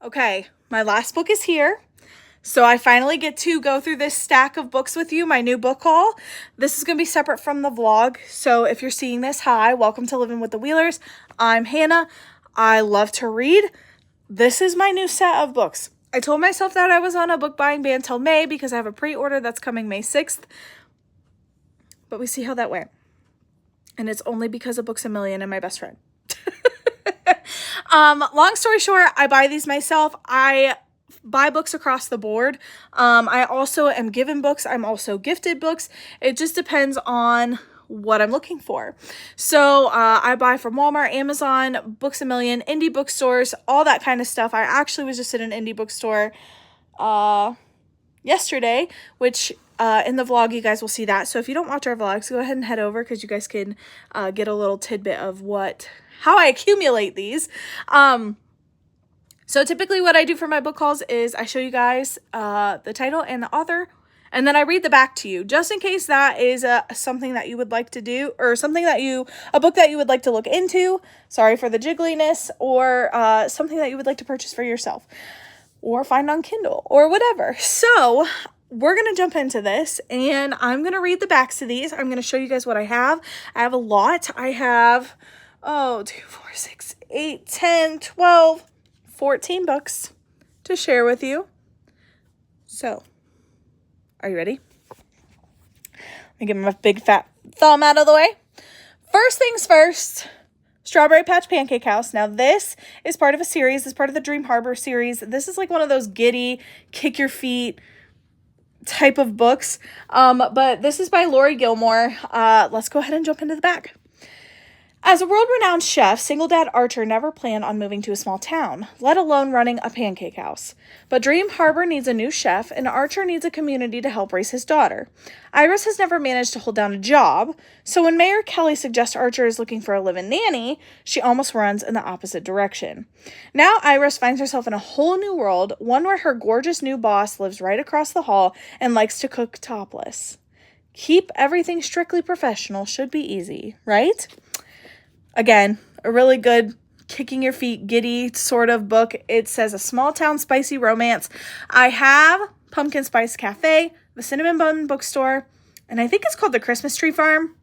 Okay, my last book is here. So I finally get to go through this stack of books with you, my new book haul. This is going to be separate from the vlog. So if you're seeing this, hi, welcome to Living with the Wheelers. I'm Hannah. I love to read. This is my new set of books. I told myself that I was on a book buying ban till May because I have a pre-order that's coming May 6th. But we see how that went. And it's only because of Books A Million and my best friend. Long story short, I buy these myself. I buy books across the board. I also am given books. I'm also gifted books. It just depends on what I'm looking for. So I buy from Walmart, Amazon, Books A Million, indie bookstores, all that kind of stuff. I actually was just in an indie bookstore yesterday, which in the vlog you guys will see that. So if you don't watch our vlogs, go ahead and head over because you guys can get a little tidbit of how I accumulate these. So typically what I do for my book hauls is I show you guys the title and the author, and then I read the back to you, just in case that is something that you would like to do, or a book that you would like to look into, sorry for the jiggliness, or something that you would like to purchase for yourself, or find on Kindle, or whatever. So we're going to jump into this, and I'm going to read the backs of these. I'm going to show you guys what I have. I have a lot. I have 2, 4, 6, 8, 10, 12, 14 books to share with you. So, are you ready? Let me get my big fat thumb out of the way. First things first, Strawberry Patch Pancake House. Now, this is part of a series. This is part of the Dream Harbor series. This is like one of those giddy, kick your feet type of books. But this is by Lori Gilmore. Let's go ahead and jump into the back. As a world-renowned chef, single dad Archer never planned on moving to a small town, let alone running a pancake house. But Dream Harbor needs a new chef, and Archer needs a community to help raise his daughter. Iris has never managed to hold down a job, so when Mayor Kelly suggests Archer is looking for a live-in nanny, she almost runs in the opposite direction. Now Iris finds herself in a whole new world, one where her gorgeous new boss lives right across the hall and likes to cook topless. Keep everything strictly professional should be easy, right? Again, a really good kicking your feet, giddy sort of book. It says a small town spicy romance. I have Pumpkin Spice Cafe, the Cinnamon Bun Bookstore, and I think it's called the Christmas Tree Farm.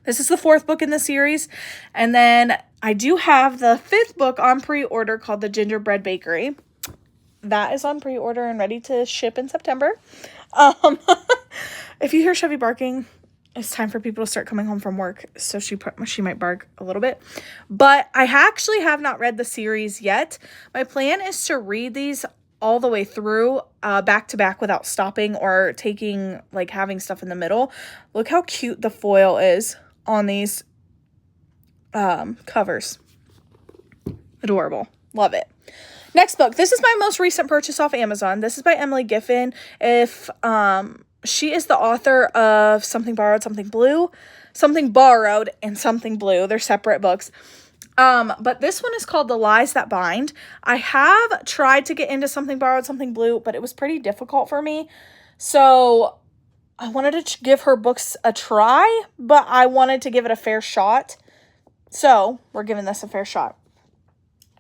This is the 4th book in the series. And then I do have the 5th book on pre-order called The Gingerbread Bakery. That is on pre-order and ready to ship in September. If you hear Chevy barking, it's time for people to start coming home from work, so she might bark a little bit. But I actually have not read the series yet. My plan is to read these all the way through, back to back, without stopping or having stuff in the middle. Look how cute the foil is on these covers. Adorable. Love it. Next book. This is my most recent purchase off Amazon. This is by Emily Giffen. She is the author of Something Borrowed, Something Blue. Something Borrowed and Something Blue. They're separate books. But this one is called The Lies That Bind. I have tried to get into Something Borrowed, Something Blue, but it was pretty difficult for me. So I wanted to give her books a try, but I wanted to give it a fair shot. So we're giving this a fair shot.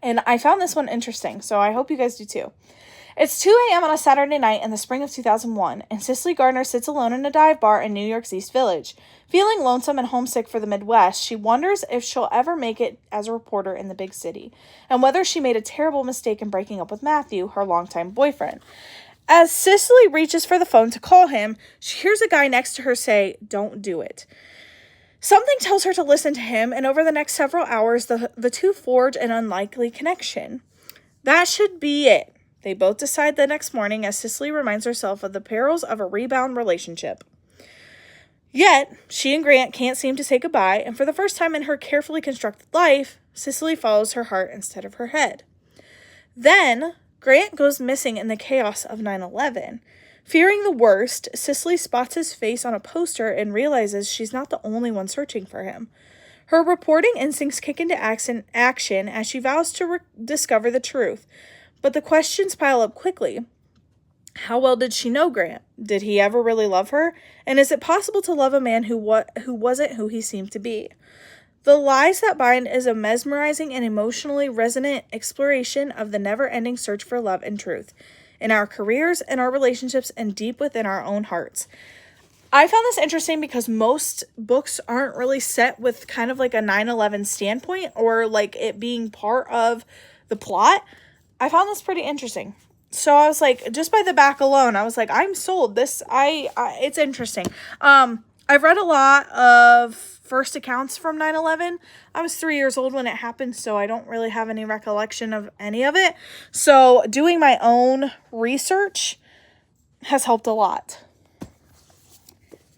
And I found this one interesting, so I hope you guys do too. It's 2 a.m. on a Saturday night in the spring of 2001, and Cicely Gardner sits alone in a dive bar in New York's East Village. Feeling lonesome and homesick for the Midwest, she wonders if she'll ever make it as a reporter in the big city, and whether she made a terrible mistake in breaking up with Matthew, her longtime boyfriend. As Cicely reaches for the phone to call him, she hears a guy next to her say, "Don't do it." Something tells her to listen to him, and over the next several hours, the two forge an unlikely connection. That should be it. They both decide the next morning as Cicely reminds herself of the perils of a rebound relationship. Yet, she and Grant can't seem to say goodbye, and for the first time in her carefully constructed life, Cicely follows her heart instead of her head. Then, Grant goes missing in the chaos of 9/11. Fearing the worst, Cicely spots his face on a poster and realizes she's not the only one searching for him. Her reporting instincts kick into action as she vows to discover the truth. But the questions pile up quickly. How well did she know Grant? Did he ever really love her? And is it possible to love a man who wasn't who he seemed to be? The Lies That Bind is a mesmerizing and emotionally resonant exploration of the never-ending search for love and truth in our careers, in our relationships, and deep within our own hearts. I found this interesting because most books aren't really set with kind of like a 9/11 standpoint or like it being part of the plot. I found this pretty interesting. So I was like, just by the back alone, I was like, I'm sold. This, it's interesting. I've read a lot of first accounts from 9/11. I was 3 years old when it happened, so I don't really have any recollection of any of it. So doing my own research has helped a lot.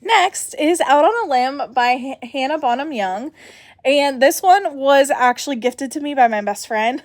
Next is Out on a Limb by Hannah Bonham Young. And this one was actually gifted to me by my best friend.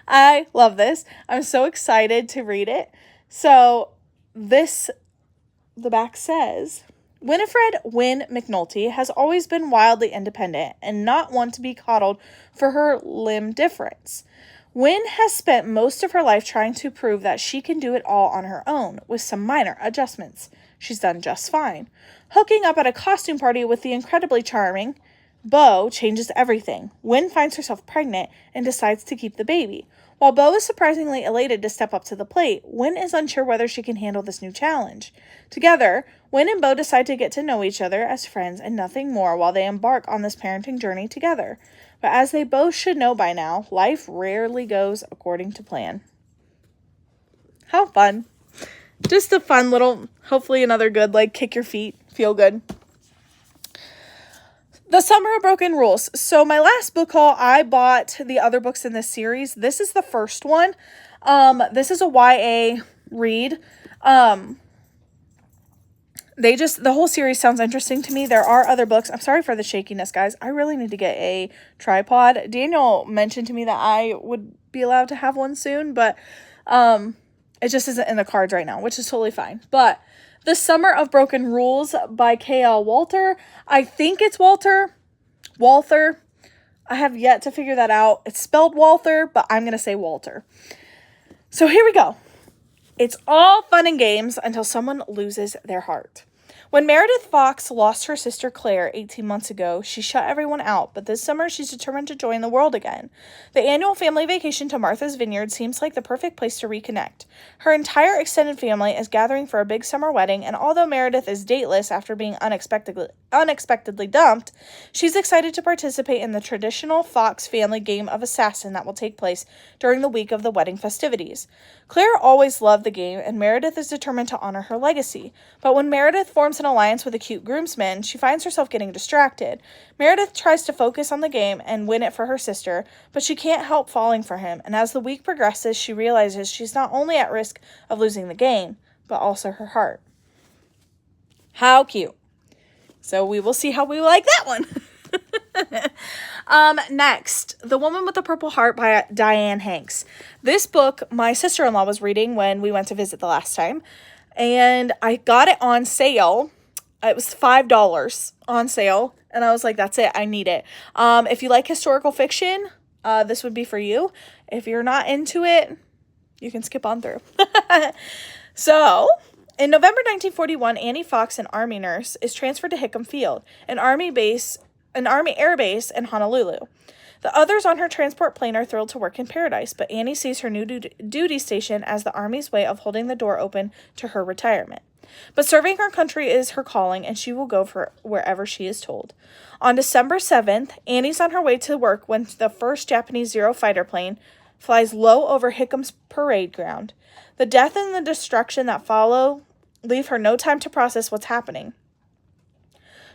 I love this. I'm so excited to read it. So the back says, Winifred Wynne McNulty has always been wildly independent and not one to be coddled for her limb difference. Wynne has spent most of her life trying to prove that she can do it all on her own, with some minor adjustments. She's done just fine. Hooking up at a costume party with the incredibly charming Beau changes everything. Wynne finds herself pregnant and decides to keep the baby. While Beau is surprisingly elated to step up to the plate, Wynne is unsure whether she can handle this new challenge. Together, Wynne and Beau decide to get to know each other as friends and nothing more while they embark on this parenting journey together. But as they both should know by now, life rarely goes according to plan. How fun. Just a fun little, hopefully another good, like, kick your feet, feel good. The Summer of Broken Rules. So my last book haul, I bought the other books in this series. This is the first one. This is a YA read. The whole series sounds interesting to me. There are other books. I'm sorry for the shakiness, guys. I really need to get a tripod. Daniel mentioned to me that I would be allowed to have one soon, but it just isn't in the cards right now, which is totally fine. But The Summer of Broken Rules by K.L. Walter. I think it's Walter. I have yet to figure that out. It's spelled Walter, but I'm going to say Walter. So here we go. It's all fun and games until someone loses their heart. When Meredith Fox lost her sister Claire 18 months ago, she shut everyone out, but this summer she's determined to join the world again. The annual family vacation to Martha's Vineyard seems like the perfect place to reconnect. Her entire extended family is gathering for a big summer wedding, and although Meredith is dateless after being unexpectedly dumped, she's excited to participate in the traditional Fox family game of assassin that will take place during the week of the wedding festivities. Claire always loved the game, and Meredith is determined to honor her legacy. But when Meredith forms an alliance with a cute groomsman, she finds herself getting distracted. Meredith tries to focus on the game and win it for her sister, but she can't help falling for him, and as the week progresses, she realizes she's not only at risk of losing the game, but also her heart. How cute. So we will see how we like that one. Next, The Woman with the Purple Heart by Diane Hanks. This book my sister-in-law was reading when we went to visit the last time, and I got it on sale. It was $5 on sale, and I was like, that's it, I need it. If you like historical fiction, this would be for you. If you're not into it, you can skip on through. So, in November 1941, Annie Fox, an Army nurse, is transferred to Hickam Field, an Army air base in Honolulu. The others on her transport plane are thrilled to work in paradise, but Annie sees her new duty station as the Army's way of holding the door open to her retirement. But serving her country is her calling, and she will go for wherever she is told. On December 7th, Annie's on her way to work when the first Japanese Zero fighter plane flies low over Hickam's parade ground. The death and the destruction that follow leave her no time to process what's happening.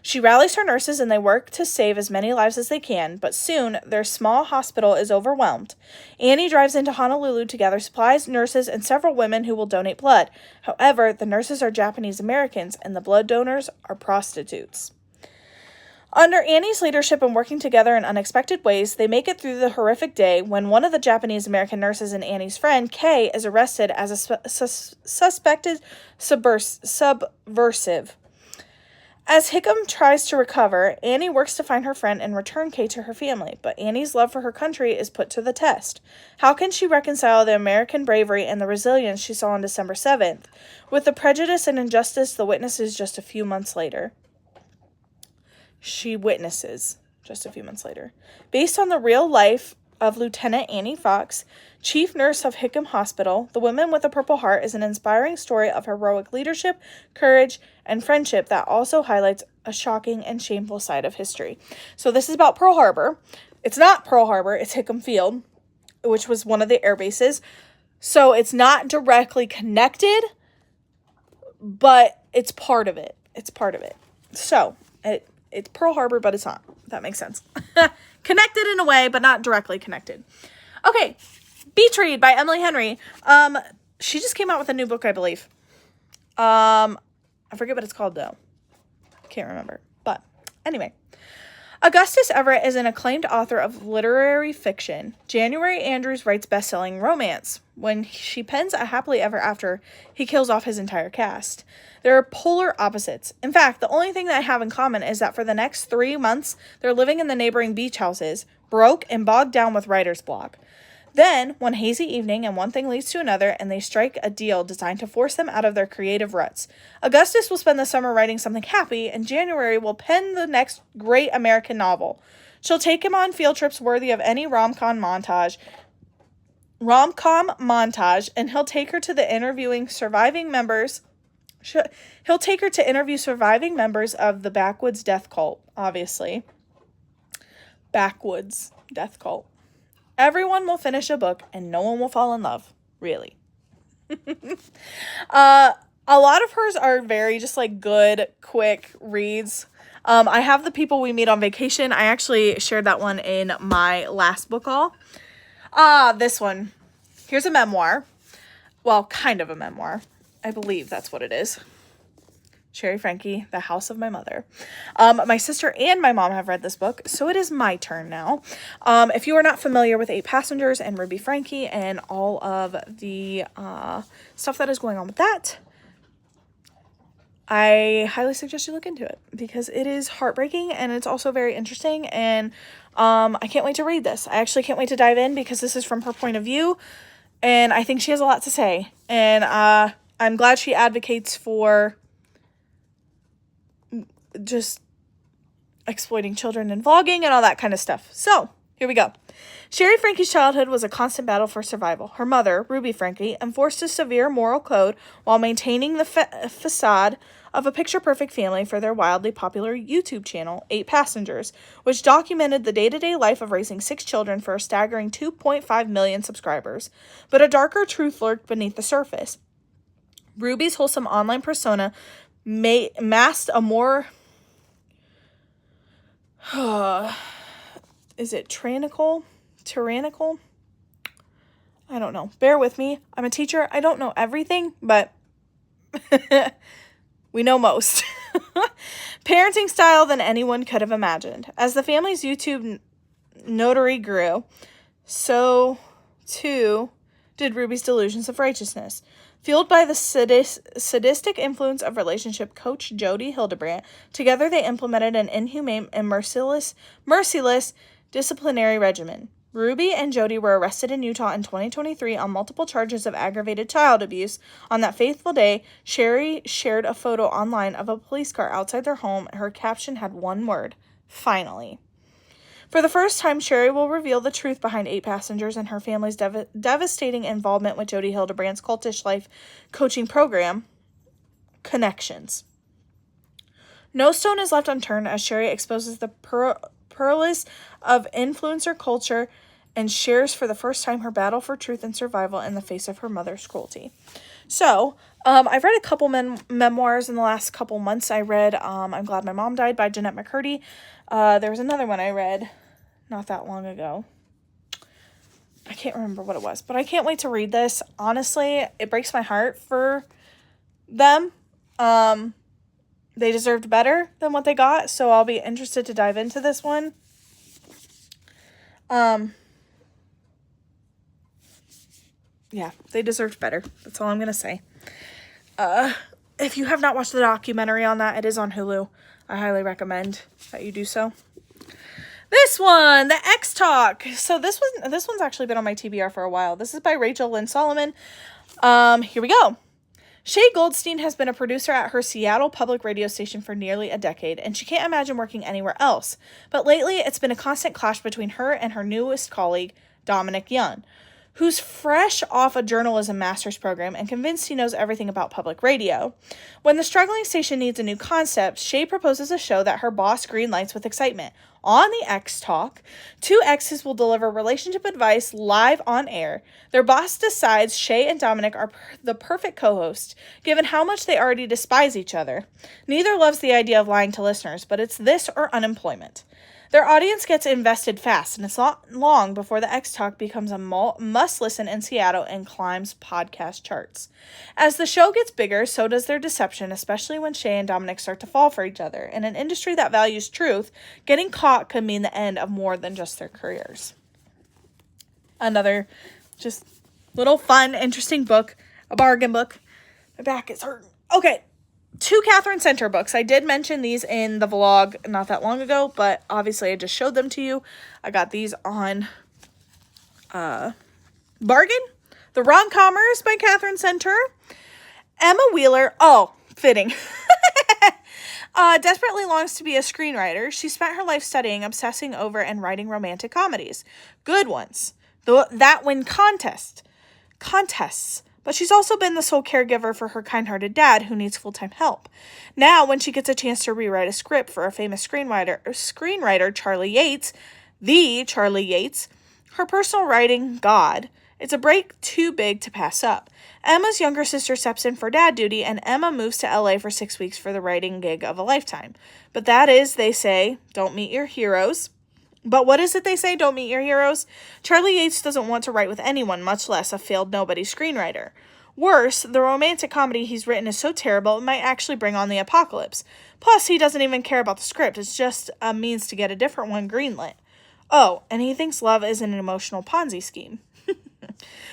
She rallies her nurses and they work to save as many lives as they can, but soon their small hospital is overwhelmed. Annie drives into Honolulu to gather supplies, nurses, and several women who will donate blood. However, the nurses are Japanese Americans and the blood donors are prostitutes. Under Annie's leadership and working together in unexpected ways, they make it through the horrific day when one of the Japanese American nurses and Annie's friend, Kay, is arrested as a suspected subversive. As Hickam tries to recover, Annie works to find her friend and return Kay to her family, but Annie's love for her country is put to the test. How can she reconcile the American bravery and the resilience she saw on December 7th with the prejudice and injustice the witnesses just a few months later? She witnesses. just a few months later. Based on the real life of Lieutenant Annie Fox, chief nurse of Hickam Hospital, The Woman with a Purple Heart is an inspiring story of heroic leadership, courage, and friendship that also highlights a shocking and shameful side of history. So this is about Pearl Harbor. It's not Pearl Harbor, it's Hickam Field, which was one of the air bases. So it's not directly connected, but it's part of it. It's part of it. So it's Pearl Harbor, but it's not. If that makes sense. Connected in a way, but not directly connected. Okay, Beach Read by Emily Henry. She just came out with a new book, I believe. I forget what it's called, though. Can't remember. But anyway. Augustus Everett is an acclaimed author of literary fiction. January Andrews writes best-selling romance. When she pens A Happily Ever After, he kills off his entire cast. There are polar opposites. In fact, the only thing they have in common is that for the next 3 months, they're living in the neighboring beach houses, broke and bogged down with writer's block. Then, one hazy evening and one thing leads to another, and they strike a deal designed to force them out of their creative ruts. Augustus will spend the summer writing something happy, and January will pen the next great American novel. She'll take him on field trips worthy of any rom-com montage, and he'll take her to interview surviving members of the Backwoods Death Cult, obviously. Backwoods Death Cult. Everyone will finish a book and no one will fall in love. Really. A lot of hers are very just like good, quick reads. I have The People We Meet on Vacation. I actually shared that one in my last book haul. This one. Here's a memoir. Well, kind of a memoir. I believe that's what it is. Shari Franke, The House of My Mother. My sister and my mom have read this book, so it is my turn now. If you are not familiar with 8 Passengers and Ruby Franke and all of the stuff that is going on with that, I highly suggest you look into it because it is heartbreaking and it's also very interesting, and I can't wait to read this. I actually can't wait to dive in because this is from her point of view, and I think she has a lot to say, and I'm glad she advocates for just exploiting children and vlogging and all that kind of stuff. So, here we go. Shari Franke's childhood was a constant battle for survival. Her mother, Ruby Franke, enforced a severe moral code while maintaining the facade of a picture-perfect family for their wildly popular YouTube channel, 8 Passengers, which documented the day-to-day life of raising 6 children for a staggering 2.5 million subscribers. But a darker truth lurked beneath the surface. Ruby's wholesome online persona masked a more... is it tyrannical? I don't know. Bear with me. I'm a teacher. I don't know everything, but we know most. Parenting style than anyone could have imagined. As the family's YouTube notoriety grew, so too did Ruby's delusions of righteousness. Fueled by the sadistic influence of relationship coach Jody Hildebrandt, together they implemented an inhumane and merciless disciplinary regimen. Ruby and Jody were arrested in Utah in 2023 on multiple charges of aggravated child abuse. On that fateful day, Shari shared a photo online of a police car outside their home. Her caption had one word: finally. For the first time, Shari will reveal the truth behind 8 Passengers and her family's devastating involvement with Jody Hildebrandt's cultish life coaching program, Connections. No stone is left unturned as Shari exposes the perilous of influencer culture and shares for the first time her battle for truth and survival in the face of her mother's cruelty. So, I've read a couple memoirs in the last couple months. I read I'm Glad My Mom Died by Jeanette McCurdy. There was another one I read not that long ago. I can't remember what it was, but I can't wait to read this. Honestly, it breaks my heart for them. They deserved better than what they got, so I'll be interested to dive into this one. Yeah, they deserved better. That's all I'm going to say. If you have not watched the documentary on that, it is on Hulu. I highly recommend that you do so. This one, The X Talk. So this one's actually been on my TBR for a while. This is by Rachel Lynn Solomon. Here we go. Shay Goldstein has been a producer at her Seattle public radio station for nearly a decade, and she can't imagine working anywhere else. But lately, it's been a constant clash between her and her newest colleague, Dominic Young, who's fresh off a journalism master's program and convinced he knows everything about public radio. When the struggling station needs a new concept, Shay proposes a show that her boss greenlights with excitement. On the X Talk, two exes will deliver relationship advice live on air. Their boss decides Shay and Dominic are the perfect co-host, given how much they already despise each other. Neither loves the idea of lying to listeners, but it's this or unemployment. Their audience gets invested fast, and it's not long before the X Talk becomes a must-listen in Seattle and climbs podcast charts. As the show gets bigger, so does their deception, especially when Shay and Dominic start to fall for each other. In an industry that values truth, getting caught could mean the end of more than just their careers. Another just little fun, interesting book, a bargain book. My back is hurting. Okay. 2 Catherine Center books. I did mention these in the vlog not that long ago, but obviously I just showed them to you. I got these on bargain. The Rom-Commers by Catherine Center. Emma Wheeler. Oh, fitting. Desperately longs to be a screenwriter. She spent her life studying, obsessing over, and writing romantic comedies. Good ones. That win contests. But she's also been the sole caregiver for her kind-hearted dad who needs full-time help. Now, when she gets a chance to rewrite a script for a famous screenwriter Charlie Yates, her personal writing god, it's a break too big to pass up. Emma's younger sister steps in for dad duty, and Emma moves to LA for 6 weeks for the writing gig of a lifetime. But that is, they say, don't meet your heroes. But what is it they say? Don't meet your heroes? Charlie Yates doesn't want to write with anyone, much less a failed nobody screenwriter. Worse, the romantic comedy he's written is so terrible it might actually bring on the apocalypse. Plus, he doesn't even care about the script. It's just a means to get a different one greenlit. Oh, and he thinks love is an emotional Ponzi scheme.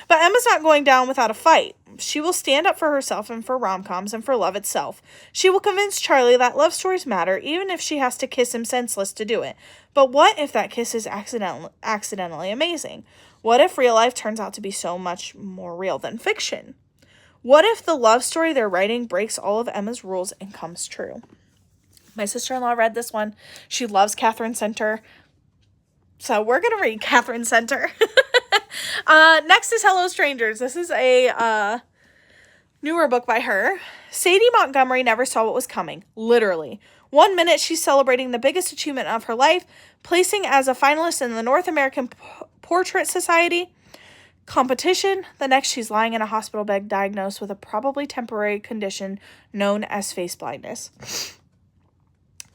But Emma's not going down without a fight. She will stand up for herself and for rom-coms and for love itself. She will convince Charlie that love stories matter, even if she has to kiss him senseless to do it. But what if that kiss is accidentally amazing? What if real life turns out to be so much more real than fiction? What if the love story they're writing breaks all of Emma's rules and comes true? My sister-in-law read this one. She loves Catherine Center. So we're going to read Catherine Center. Next is Hello Strangers. This is a newer book by her. Sadie Montgomery never saw what was coming, literally. One minute she's celebrating the biggest achievement of her life, placing as a finalist in the North American Portrait Society competition. The next she's lying in a hospital bed diagnosed with a probably temporary condition known as face blindness.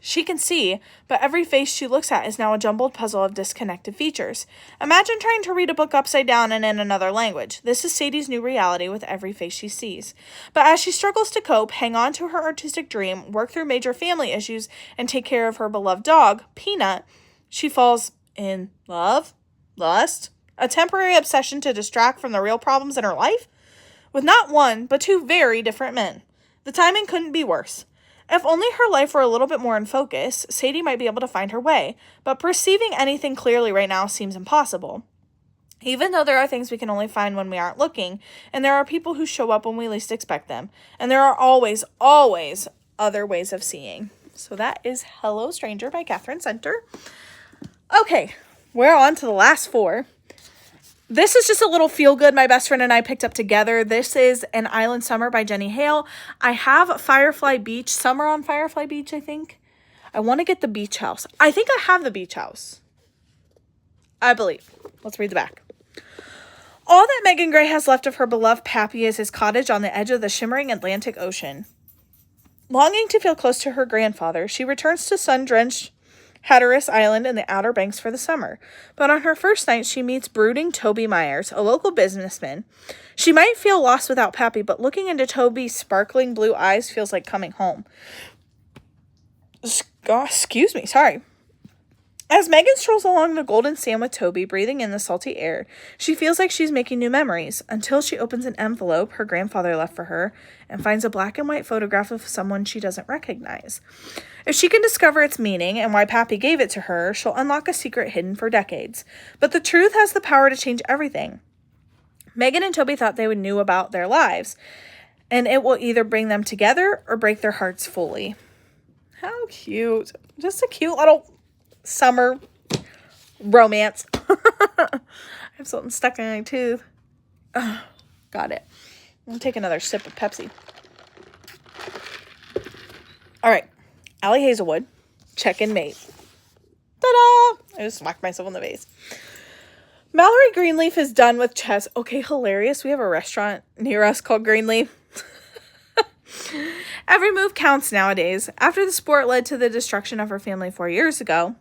She can see, but every face she looks at is now a jumbled puzzle of disconnected features. Imagine trying to read a book upside down and in another language. This is Sadie's new reality with every face she sees. But as she struggles to cope, hang on to her artistic dream, work through major family issues, and take care of her beloved dog, Peanut, she falls in love, lust, a temporary obsession to distract from the real problems in her life, with not one, but 2 very different men. The timing couldn't be worse. If only her life were a little bit more in focus, Sadie might be able to find her way, but perceiving anything clearly right now seems impossible. Even though there are things we can only find when we aren't looking, and there are people who show up when we least expect them, and there are always, always other ways of seeing. So that is Hello Stranger by Catherine Center. Okay, we're on to the last 4. This is just a little feel-good my best friend and I picked up together. This is An Island Summer by Jenny Hale. I have Firefly Beach, Summer on Firefly Beach, I think. I want to get the beach house. I think I have the beach house. I believe. Let's read the back. All that Megan Gray has left of her beloved Pappy is his cottage on the edge of the shimmering Atlantic Ocean. Longing to feel close to her grandfather, she returns to sun-drenched Hatteras Island in the Outer Banks for the summer. But on her first night, she meets brooding Toby Myers, a local businessman. She might feel lost without Pappy, but looking into Toby's sparkling blue eyes feels like coming home. Excuse me, sorry. As Megan strolls along the golden sand with Toby, breathing in the salty air, she feels like she's making new memories, until she opens an envelope her grandfather left for her and finds a black and white photograph of someone she doesn't recognize. If she can discover its meaning and why Pappy gave it to her, she'll unlock a secret hidden for decades. But the truth has the power to change everything. Megan and Toby thought they knew about their lives, and it will either bring them together or break their hearts fully. How cute. Just a cute little summer romance. I have something stuck in my tooth. Oh, got it. I'm going to take another sip of Pepsi. All right. Allie Hazelwood, check-in mate. Ta-da! I just smacked myself in the face. Mallory Greenleaf is done with chess. Okay, hilarious. We have a restaurant near us called Greenleaf. Every move counts nowadays. After the sport led to the destruction of her family 4 years ago,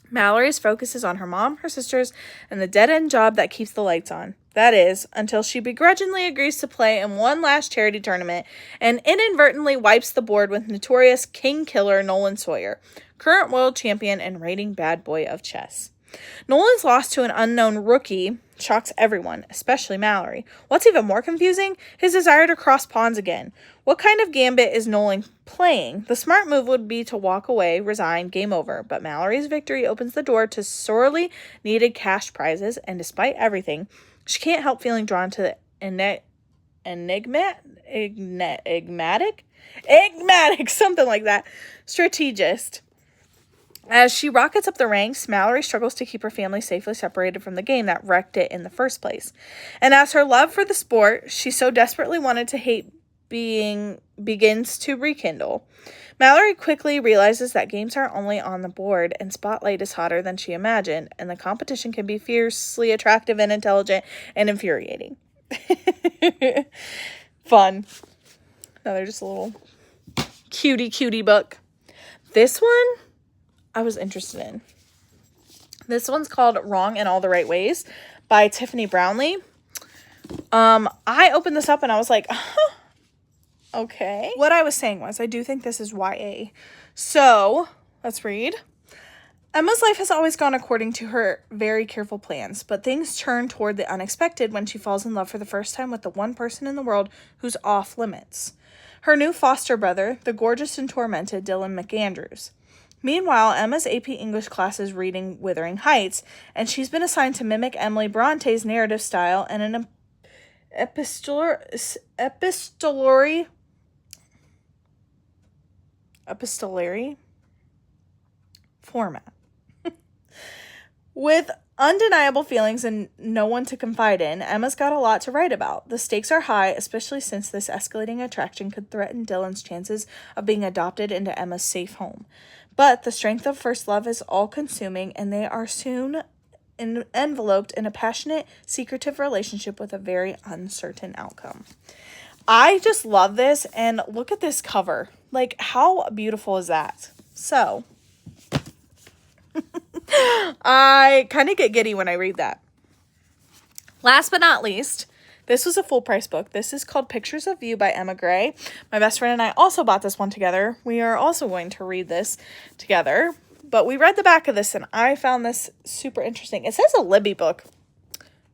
Mallory's focus is on her mom, her sisters, and the dead-end job that keeps the lights on. That is, until she begrudgingly agrees to play in one last charity tournament and inadvertently wipes the board with notorious king killer Nolan Sawyer, current world champion and reigning bad boy of chess. Nolan's loss to an unknown rookie shocks everyone, especially Mallory. What's even more confusing? His desire to cross pawns again. What kind of gambit is Nolan playing? The smart move would be to walk away, resign, game over, but Mallory's victory opens the door to sorely needed cash prizes, and despite everything, she can't help feeling drawn to the enigmatic, something like that, strategist. As she rockets up the ranks, Mallory struggles to keep her family safely separated from the game that wrecked it in the first place. And as her love for the sport she so desperately wanted to hate begins to rekindle, Mallory quickly realizes that games are only on the board and Spotlight is hotter than she imagined, and the competition can be fiercely attractive and intelligent and infuriating. Fun. Another just a little cutie book. This one I was interested in. This one's called Wrong in All the Right Ways by Tiffany Brownlee. I opened this up and I was like, okay. What I was saying was I do think this is YA. So let's read. Emma's life has always gone according to her very careful plans, but things turn toward the unexpected when she falls in love for the first time with the one person in the world who's off limits. Her new foster brother, the gorgeous and tormented Dylan McAndrews. Meanwhile, Emma's AP English class is reading Wuthering Heights, and she's been assigned to mimic Emily Bronte's narrative style and an epistolary format. With undeniable feelings and no one to confide in, Emma's got a lot to write about. The stakes are high, especially since this escalating attraction could threaten Dylan's chances of being adopted into Emma's safe home. But the strength of first love is all-consuming, and they are soon enveloped in a passionate, secretive relationship with a very uncertain outcome. I just love this, and look at this cover. Like, how beautiful is that? So, I kind of get giddy when I read that. Last but not least, this was a full price book. This is called Pictures of You by Emma Gray. My best friend and I also bought this one together. We are also going to read this together. But we read the back of this and I found this super interesting. It says a Libby book.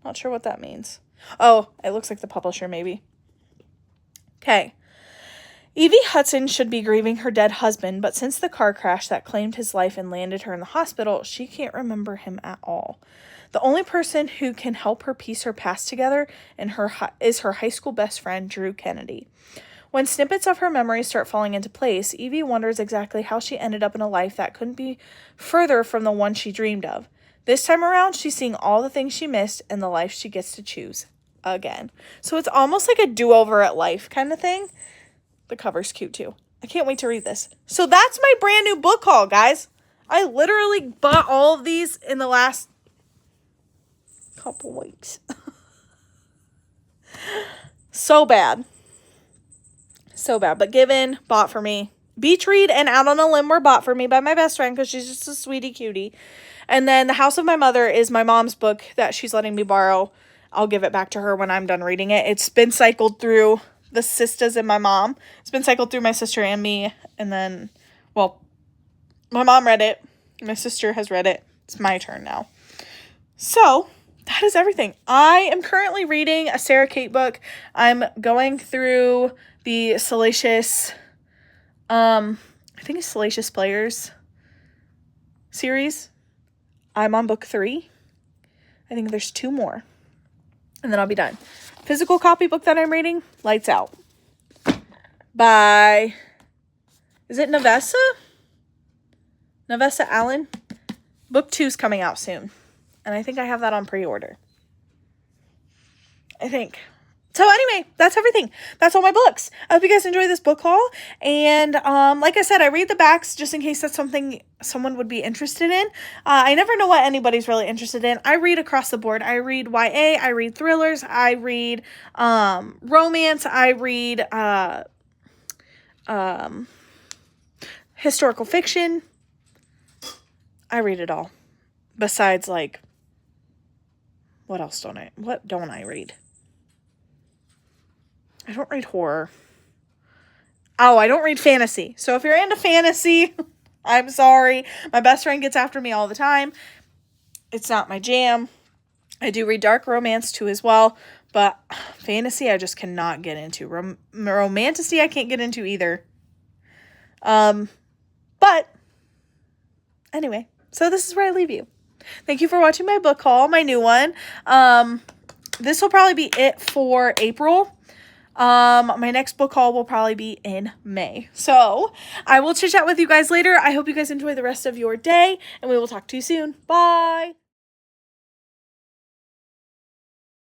Not sure what that means. Oh, it looks like the publisher maybe. Okay. Evie Hudson should be grieving her dead husband, but since the car crash that claimed his life and landed her in the hospital, she can't remember him at all. The only person who can help her piece her past together is her high school best friend, Drew Kennedy. When snippets of her memories start falling into place, Evie wonders exactly how she ended up in a life that couldn't be further from the one she dreamed of. This time around, she's seeing all the things she missed and the life she gets to choose again. So it's almost like a do-over at life kind of thing. The cover's cute too. I can't wait to read this. So that's my brand new book haul, guys. I literally bought all of these in the last couple weeks. So bad. But Given, bought for me. Beach Read and Out on a Limb were bought for me by my best friend because she's just a sweetie cutie. And then The House of My Mother is my mom's book that she's letting me borrow. I'll give it back to her when I'm done reading it. It's been cycled through the sisters and my mom. It's been cycled through my sister and me. And then, well, my mom read it. My sister has read it. It's my turn now. So that is everything. I am currently reading a Sarah Kate book. I'm going through the Salacious, I think it's Salacious Players series. I'm on book 3. I think there's 2 more. And then I'll be done. Physical copy book that I'm reading, Lights Out. by, is it Navessa? Navessa Allen? Book 2's coming out soon. And I think I have that on pre-order. I think. So anyway, that's everything. That's all my books. I hope you guys enjoy this book haul. And like I said, I read the backs just in case that's something someone would be interested in. I never know what anybody's really interested in. I read across the board. I read YA. I read thrillers. I read romance. I read historical fiction. I read it all. Besides, like, what don't I read? I don't read horror. Oh, I don't read fantasy. So if you're into fantasy, I'm sorry. My best friend gets after me all the time. It's not my jam. I do read dark romance too as well. But fantasy, I just cannot get into. Romantasy, I can't get into either. But anyway, so this is where I leave you. Thank you for watching my book haul, my new one. This will probably be it for April. My next book haul will probably be in May. So I will chit chat with you guys later. I hope you guys enjoy the rest of your day, and we will talk to you soon. Bye.